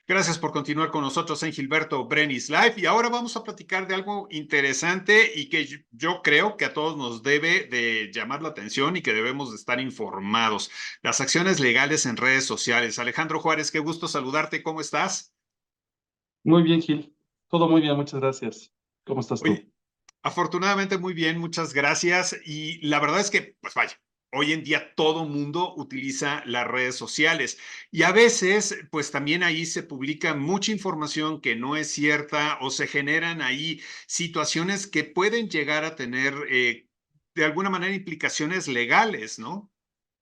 Gracias por continuar con nosotros en Gilberto Brenis Live. Y ahora vamos a platicar de algo interesante y que yo creo que a todos nos debe de llamar la atención y que debemos de estar informados. Las acciones legales en redes sociales. Alejandro Juárez, qué gusto saludarte. ¿Cómo estás? Muy bien, Gil. Todo muy bien, muchas gracias. ¿Cómo estás tú? Oye, afortunadamente muy bien, muchas gracias. Y la verdad es que, pues vaya, hoy en día todo mundo utiliza las redes sociales y a veces, pues también ahí se publica mucha información que no es cierta o se generan ahí situaciones que pueden llegar a tener de alguna manera implicaciones legales, ¿no?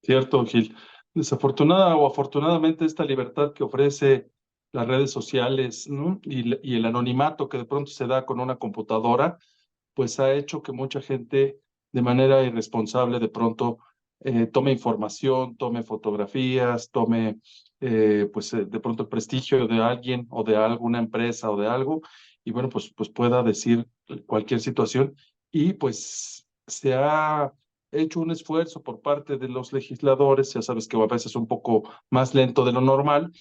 Cierto, Gil. Desafortunada o afortunadamente esta libertad que ofrece las redes sociales, ¿no? Y el anonimato que de pronto se da con una computadora, pues ha hecho que mucha gente de manera irresponsable de pronto tome información, tome fotografías, tome de pronto el prestigio de alguien o de alguna empresa o de algo, y bueno, pues pueda decir cualquier situación. Y pues se ha hecho un esfuerzo por parte de los legisladores, ya sabes que a veces es un poco más lento de lo normal,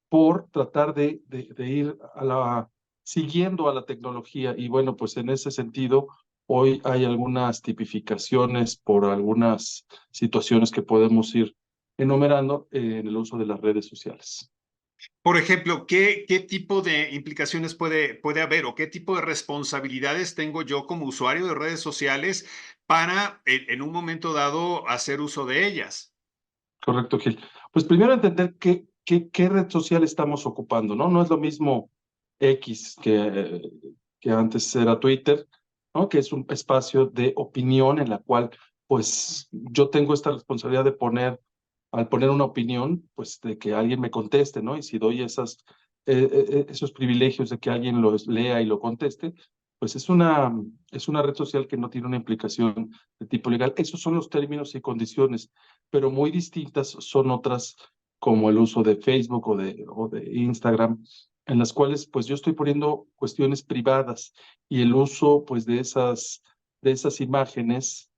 por tratar de ir siguiendo a la tecnología. Y bueno, pues en ese sentido, hoy hay algunas tipificaciones por algunas situaciones que podemos ir enumerando en el uso de las redes sociales. Por ejemplo, ¿qué tipo de implicaciones puede haber o qué tipo de responsabilidades tengo yo como usuario de redes sociales para en un momento dado hacer uso de ellas? Correcto, Gil. Pues primero entender qué red social estamos ocupando, ¿no? No es lo mismo X que antes era Twitter, ¿no? Que es un espacio de opinión en la cual, pues, yo tengo esta responsabilidad de al poner una opinión, pues, de que alguien me conteste, ¿no? Y si doy esos privilegios de que alguien los lea y lo conteste, pues es una red social que no tiene una implicación de tipo legal. Esos son los términos y condiciones, pero muy distintas son otras como el uso de Facebook o de Instagram, en las cuales pues yo estoy poniendo cuestiones privadas y el uso pues de esas imágenes,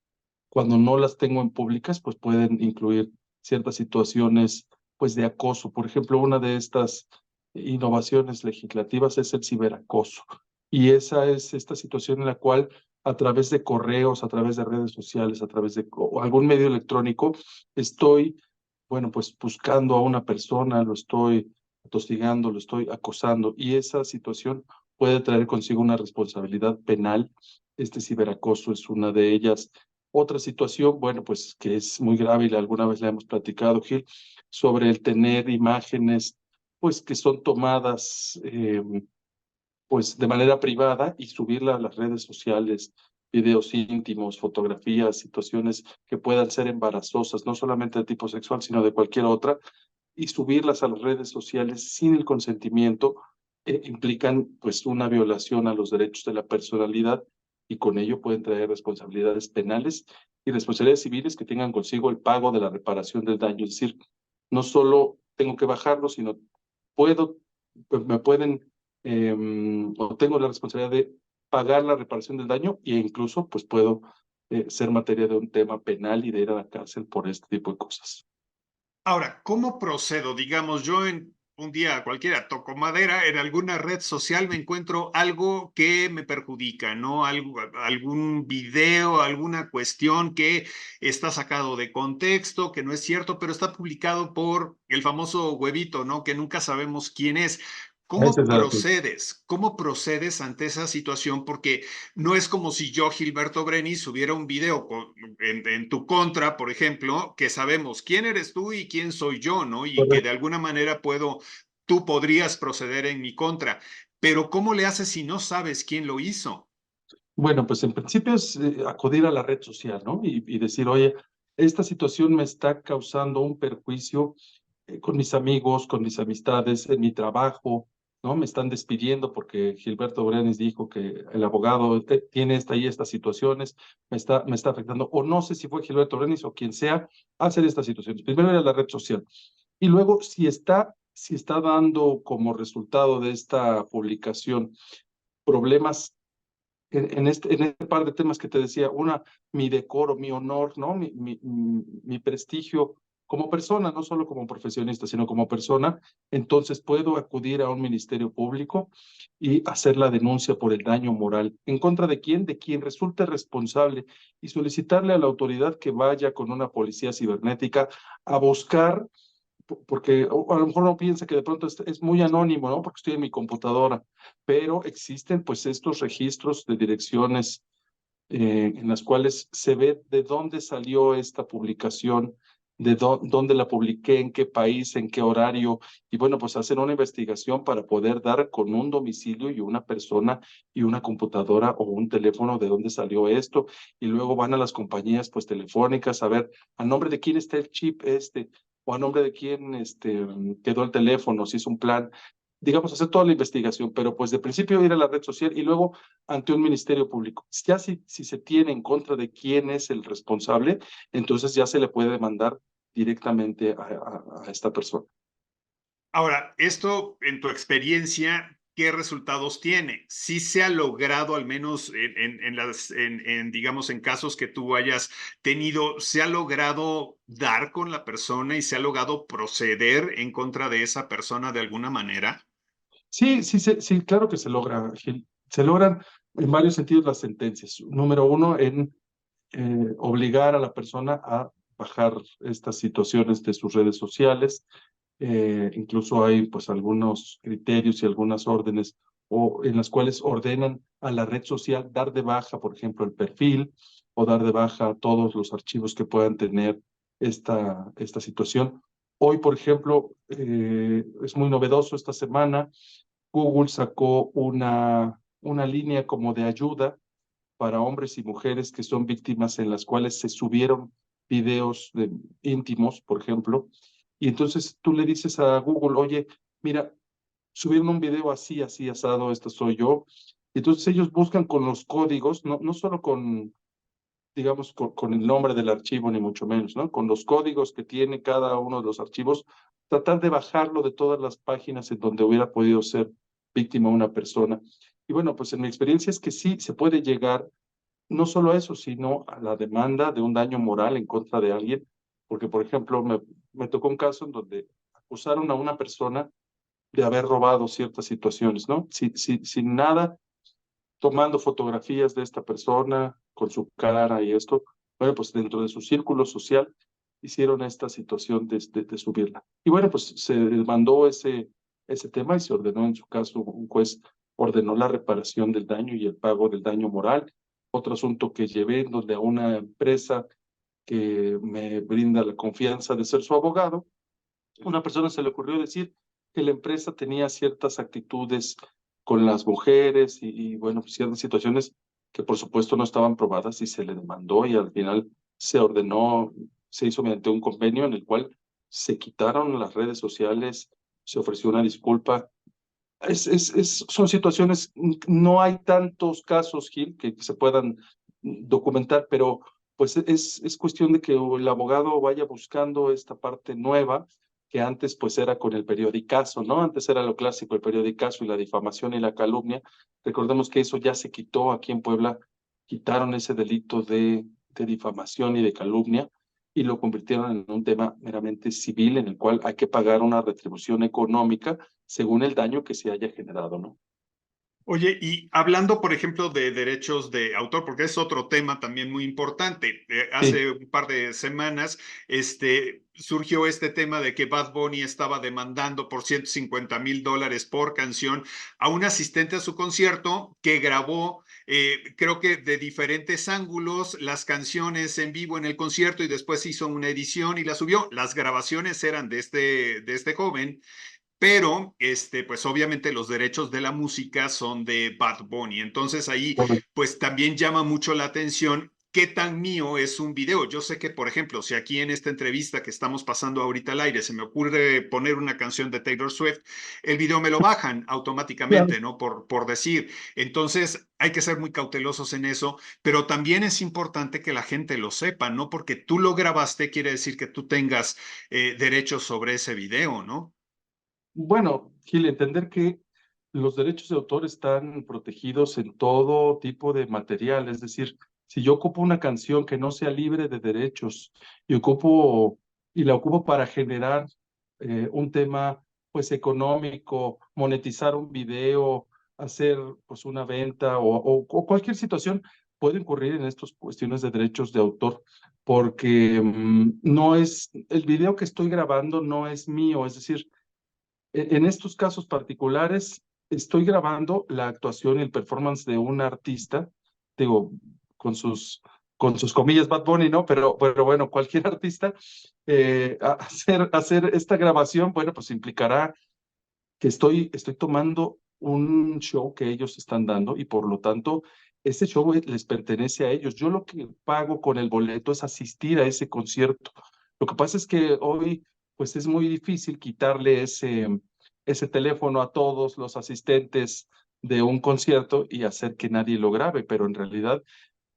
cuando no las tengo en públicas, pues pueden incluir ciertas situaciones pues de acoso. Por ejemplo, una de estas innovaciones legislativas es el ciberacoso. Y esa es esta situación en la cual a través de correos, a través de redes sociales, a través de algún medio electrónico, estoy, bueno, pues buscando a una persona, lo estoy atostigando, lo estoy acosando. Y esa situación puede traer consigo una responsabilidad penal. Este ciberacoso es una de ellas. Otra situación, bueno, pues que es muy grave y alguna vez la hemos platicado, Gil, sobre el tener imágenes, pues que son tomadas, pues de manera privada y subirla a las redes sociales, videos íntimos, fotografías, situaciones que puedan ser embarazosas, no solamente de tipo sexual, sino de cualquier otra, y subirlas a las redes sociales sin el consentimiento, implican pues una violación a los derechos de la personalidad y con ello pueden traer responsabilidades penales y responsabilidades civiles que tengan consigo el pago de la reparación del daño. Es decir, no solo tengo que bajarlo, sino puedo, me pueden, o tengo la responsabilidad de pagar la reparación del daño e incluso pues puedo ser materia de un tema penal y de ir a la cárcel por este tipo de cosas. Ahora, ¿cómo procedo? Digamos, yo en un día cualquiera toco madera, en alguna red social me encuentro algo que me perjudica, ¿no? Algún video, alguna cuestión que está sacado de contexto, que no es cierto, pero está publicado por el famoso huevito, ¿no? Que nunca sabemos quién es. Ese ¿Cómo es así. procedes? ¿Cómo procedes ante esa situación? Porque no es como si yo, Gilberto Brenis, subiera un video en tu contra, por ejemplo, que sabemos quién eres tú y quién soy yo, ¿no? Y que de Correcto. alguna manera tú podrías proceder en mi contra. Pero ¿cómo le haces si no sabes quién lo hizo? Bueno, pues en principio es acudir a la red social, ¿no? Y decir, oye, esta situación me está causando un perjuicio con mis amigos, con mis amistades, en mi trabajo, ¿no? Me están despidiendo porque Gilberto Brenes dijo que el abogado tiene esta y estas situaciones, me está afectando, o no sé si fue Gilberto Brenes o quien sea, hacer estas situaciones. Primero era la red social. Y luego, si está dando como resultado de esta publicación problemas en este par de temas que te decía, una, mi decoro, mi honor, ¿no? Mi prestigio como persona, no solo como profesionista, sino como persona, entonces puedo acudir a un ministerio público y hacer la denuncia por el daño moral. ¿En contra de quién? De quien resulte responsable y solicitarle a la autoridad que vaya con una policía cibernética a buscar, porque a lo mejor uno piensa que de pronto es muy anónimo, ¿no? Porque estoy en mi computadora, pero existen pues estos registros de direcciones en las cuales se ve de dónde salió esta publicación, de dónde la publiqué, en qué país, en qué horario, y bueno, pues hacer una investigación para poder dar con un domicilio y una persona y una computadora o un teléfono de dónde salió esto, y luego van a las compañías pues telefónicas a ver a nombre de quién está el chip este, o a nombre de quién quedó el teléfono, si es un plan, digamos, hacer toda la investigación, pero pues de principio ir a la red social y luego ante un ministerio público. Ya si se tiene en contra de quién es el responsable, entonces ya se le puede demandar directamente a esta persona. Ahora, esto en tu experiencia, ¿qué resultados tiene? ¿Sí se ha logrado, al menos digamos, en casos que tú hayas tenido, se ha logrado dar con la persona y se ha logrado proceder en contra de esa persona de alguna manera? Sí, sí, sí, claro que se logra, Gil. Se logran en varios sentidos las sentencias. Número uno, en obligar a la persona a bajar estas situaciones de sus redes sociales. Incluso hay pues algunos criterios y algunas órdenes o en las cuales ordenan a la red social dar de baja, por ejemplo, el perfil o dar de baja todos los archivos que puedan tener esta situación. Hoy, por ejemplo, es muy novedoso esta semana. Google sacó una línea como de ayuda para hombres y mujeres que son víctimas en las cuales se subieron videos íntimos, por ejemplo, y entonces tú le dices a Google, oye, mira, subieron un video así, así, asado, esto soy yo, y entonces ellos buscan con los códigos, no solo con, digamos, con el nombre del archivo, ni mucho menos, ¿no? Con los códigos que tiene cada uno de los archivos, tratar de bajarlo de todas las páginas en donde hubiera podido ser víctima una persona. Y bueno, pues en mi experiencia es que sí se puede llegar no solo a eso, sino a la demanda de un daño moral en contra de alguien, porque por ejemplo me tocó un caso en donde acusaron a una persona de haber robado ciertas situaciones, ¿no? Sin nada, tomando fotografías de esta persona con su cara y esto, bueno, pues dentro de su círculo social hicieron esta situación de subirla. Y bueno, pues se demandó ese tema y se ordenó en su caso, un juez ordenó la reparación del daño y el pago del daño moral. Otro asunto que llevé en donde a una empresa que me brinda la confianza de ser su abogado, una persona se le ocurrió decir que la empresa tenía ciertas actitudes con las mujeres bueno, pues, ciertas situaciones que por supuesto no estaban probadas y se le demandó y al final se ordenó, se hizo mediante un convenio en el cual se quitaron las redes sociales, se ofreció una disculpa. Son situaciones, no hay tantos casos, Gil, que se puedan documentar, pero pues es cuestión de que el abogado vaya buscando esta parte nueva, que antes pues era con el periodicazo, ¿no? Antes era lo clásico, el periodicazo y la difamación y la calumnia. Recordemos que eso ya se quitó aquí en Puebla, quitaron ese delito de difamación y de calumnia y lo convirtieron en un tema meramente civil en el cual hay que pagar una retribución económica según el daño que se haya generado, ¿no? Oye, y hablando, por ejemplo, de derechos de autor, porque es otro tema también muy importante. Sí, Hace un par de semanas, surgió este tema de que Bad Bunny estaba demandando por $150,000 por canción a un asistente a su concierto que grabó, creo que de diferentes ángulos, las canciones en vivo en el concierto y después hizo una edición y la subió. Las grabaciones eran de este joven, pero pues obviamente los derechos de la música son de Bad Bunny. Entonces ahí correcto. pues también llama mucho la atención qué tan mío es un video. Yo sé que, por ejemplo, si aquí en esta entrevista que estamos pasando ahorita al aire se me ocurre poner una canción de Taylor Swift, el video me lo bajan Claro. automáticamente, ¿no? Por decir. Entonces hay que ser muy cautelosos en eso, pero también es importante que la gente lo sepa, ¿no? Porque tú lo grabaste, quiere decir que tú tengas derechos sobre ese video, ¿no? Bueno, Gil, entender que los derechos de autor están protegidos en todo tipo de material, es decir, si yo ocupo una canción que no sea libre de derechos y ocupo y la ocupo para generar un tema pues económico, monetizar un video, hacer pues una venta o cualquier situación, puede incurrir en estas cuestiones de derechos de autor, porque no es, el video que estoy grabando no es mío, es decir, en estos casos particulares estoy grabando la actuación y el performance de un artista, digo, con sus, con sus comillas Bad Bunny, ¿no? Pero bueno, cualquier artista, hacer esta grabación, bueno, pues implicará que estoy tomando un show que ellos están dando y por lo tanto ese show les pertenece a ellos. Yo lo que pago con el boleto es asistir a ese concierto. Lo que pasa es que hoy pues es muy difícil quitarle ese teléfono a todos los asistentes de un concierto y hacer que nadie lo grabe, pero en realidad,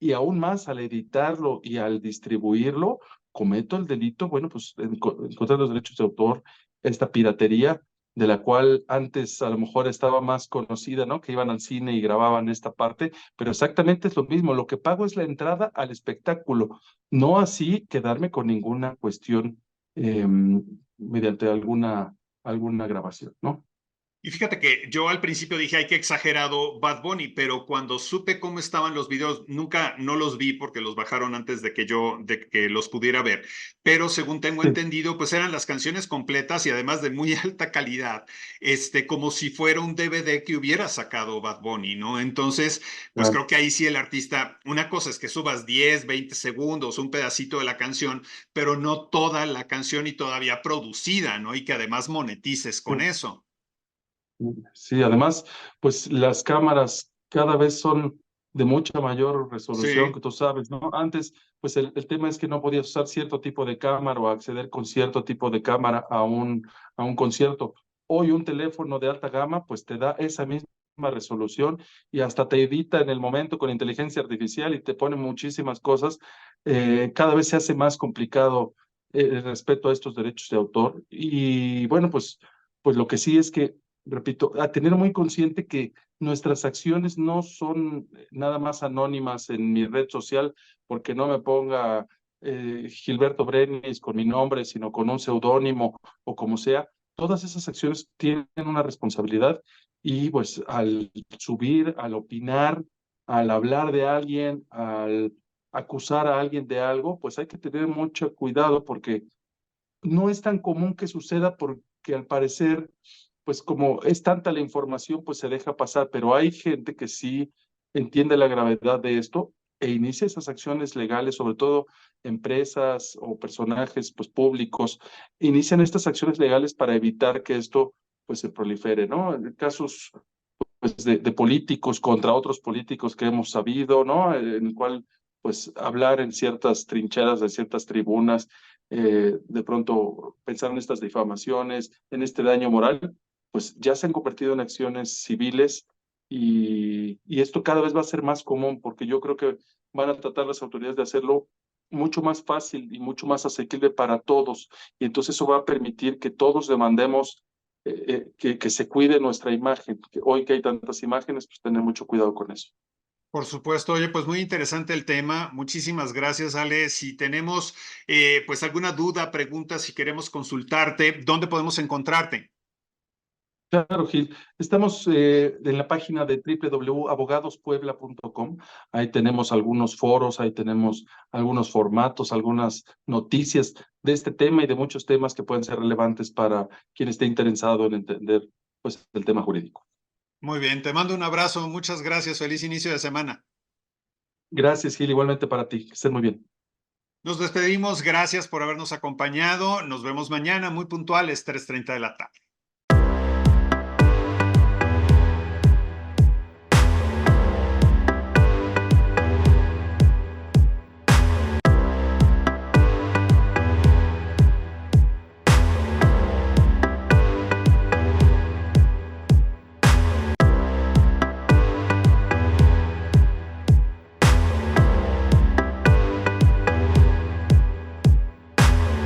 y aún más al editarlo y al distribuirlo, cometo el delito, bueno, pues en contra de los derechos de autor, esta piratería de la cual antes a lo mejor estaba más conocida, ¿no? Que iban al cine y grababan esta parte, pero exactamente es lo mismo. Lo que pago es la entrada al espectáculo, no así quedarme con ninguna cuestión mediante alguna grabación, ¿no? Y fíjate que yo al principio dije, ay, qué exagerado Bad Bunny, pero cuando supe cómo estaban los videos, nunca no los vi porque los bajaron antes de que los pudiera ver. Pero según tengo Sí, entendido, pues eran las canciones completas y además de muy alta calidad, como si fuera un DVD que hubiera sacado Bad Bunny, ¿no? Entonces, pues claro. creo que ahí sí el artista, una cosa es que subas 10, 20 segundos, un pedacito de la canción, pero no toda la canción y todavía producida, ¿no? Y que además monetices con eso. Sí, además, pues las cámaras cada vez son de mucha mayor resolución, Sí. que tú sabes, ¿no? Antes, pues el tema es que no podías usar cierto tipo de cámara o acceder con cierto tipo de cámara a un concierto. Hoy un teléfono de alta gama, pues te da esa misma resolución y hasta te edita en el momento con inteligencia artificial y te pone muchísimas cosas. Cada vez se hace más complicado respecto a estos derechos de autor. Y bueno, pues lo que sí es que repito, a tener muy consciente que nuestras acciones no son nada más anónimas en mi red social, porque no me ponga Gilberto Brenis con mi nombre, sino con un seudónimo o como sea. Todas esas acciones tienen una responsabilidad y pues al subir, al opinar, al hablar de alguien, al acusar a alguien de algo, pues hay que tener mucho cuidado porque no es tan común que suceda porque al parecer, pues como es tanta la información, pues se deja pasar, pero hay gente que sí entiende la gravedad de esto e inicia esas acciones legales, sobre todo empresas o personajes pues públicos, inician estas acciones legales para evitar que esto pues se prolifere, ¿no? En casos pues de políticos contra otros políticos que hemos sabido, ¿no? En el cual, pues, hablar en ciertas trincheras, de ciertas tribunas, de pronto pensar en estas difamaciones, en este daño moral, pues ya se han convertido en acciones civiles y esto cada vez va a ser más común porque yo creo que van a tratar las autoridades de hacerlo mucho más fácil y mucho más asequible para todos. Y entonces eso va a permitir que todos demandemos que se cuide nuestra imagen. Que hoy que hay tantas imágenes, pues tener mucho cuidado con eso. Por supuesto, oye, pues muy interesante el tema. Muchísimas gracias, Ale. Si tenemos pues alguna duda, pregunta, si queremos consultarte, ¿dónde podemos encontrarte? Claro, Gil. Estamos en la página de www.abogadospuebla.com. Ahí tenemos algunos foros, ahí tenemos algunos formatos, algunas noticias de este tema y de muchos temas que pueden ser relevantes para quien esté interesado en entender pues, el tema jurídico. Muy bien, te mando un abrazo. Muchas gracias. Feliz inicio de semana. Gracias, Gil. Igualmente para ti. Que estén muy bien. Nos despedimos. Gracias por habernos acompañado. Nos vemos mañana muy puntuales, 3:30 de la tarde.